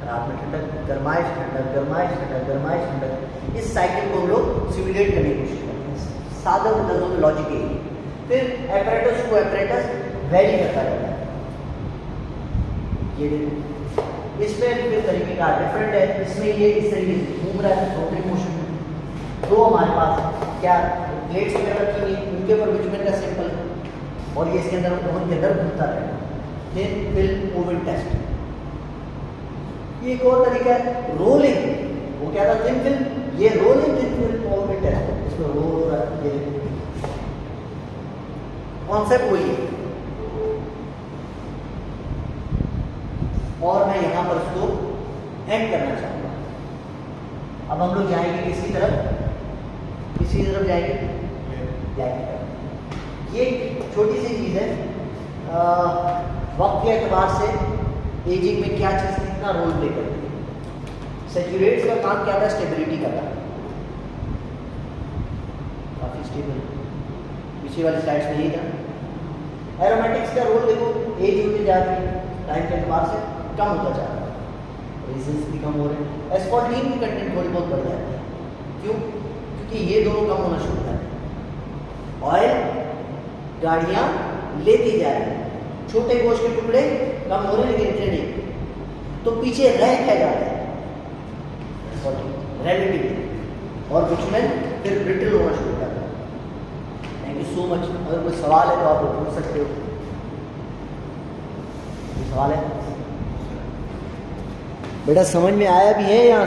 रात में ठंडक, गरमाइश ठंडक, गरमाइश ठंडक, गरमाइश ठंडक। इस साइकिल को हम लोग सिमुलेट करने की कोशिश करते हैं। सादा नजरों में लॉजिक है। फिर एपरेटस टू एपरेटस वेरी करता रहता है। ये देखो, इसमें फिर तरीके का डिफरेंट है। इसमें ये इस तरीके से घूम रहा है रोटरी मोशन में। दो हमारे पास क्या प्लेट्स वगैरह रखी हुई, उनके ऊपर बिटुमेन का सैंपल है, और ये इसके अंदर ओवन के अंदर घूमता रहेगा। Thin film movement test. ये एक और तरीका है रोलिंग, वो क्या था थिन फिल्म, ये rolling thin film movement test. इसमें रोल हो रहा है, ये कॉन्सेप्ट वही है। और मैं यहां पर इसको एंड करना चाहूंगा। अब हम लोग जाएंगे किसकी तरफ, किसी तरफ जाएंगे, ब्लैक की तरफ। ये छोटी सी चीज है, वक्त के एतबार से एजिंग में क्या चीज़ कितना रोल प्ले करती है। सैचुरेट्स का काम क्या था, स्टेबिलिटी का था, काफ़ी स्टेबल। पीछे वाली स्लाइड्स में यही था। एरोमेटिक्स का रोल देखो, एज होती जा रही है, टाइम के एतबार से कम होता जा रहा है, रीजन्स भी कम हो रहे हैं। एस्फॉल्टीन की कंटेंट थोड़ी बहुत बढ़ जाती है, क्यों? क्योंकि ये दोनों कम होना शुरू होता है। ऑयल गाड़ियाँ लेती जा रही है, छोटे गोश्त के टुकड़े कम हो रहे हैं लेकिन इतने नहीं, तो पीछे रह क्या जा रहा है रिलेटिव, और बिटुमेन फिर ब्रिटल होना शुरू कर रहा है। Thank you so much. अगर कोई सवाल है तो आप पूछ सकते हो। कोई सवाल है बेटा, समझ में आया भी है यहाँ से?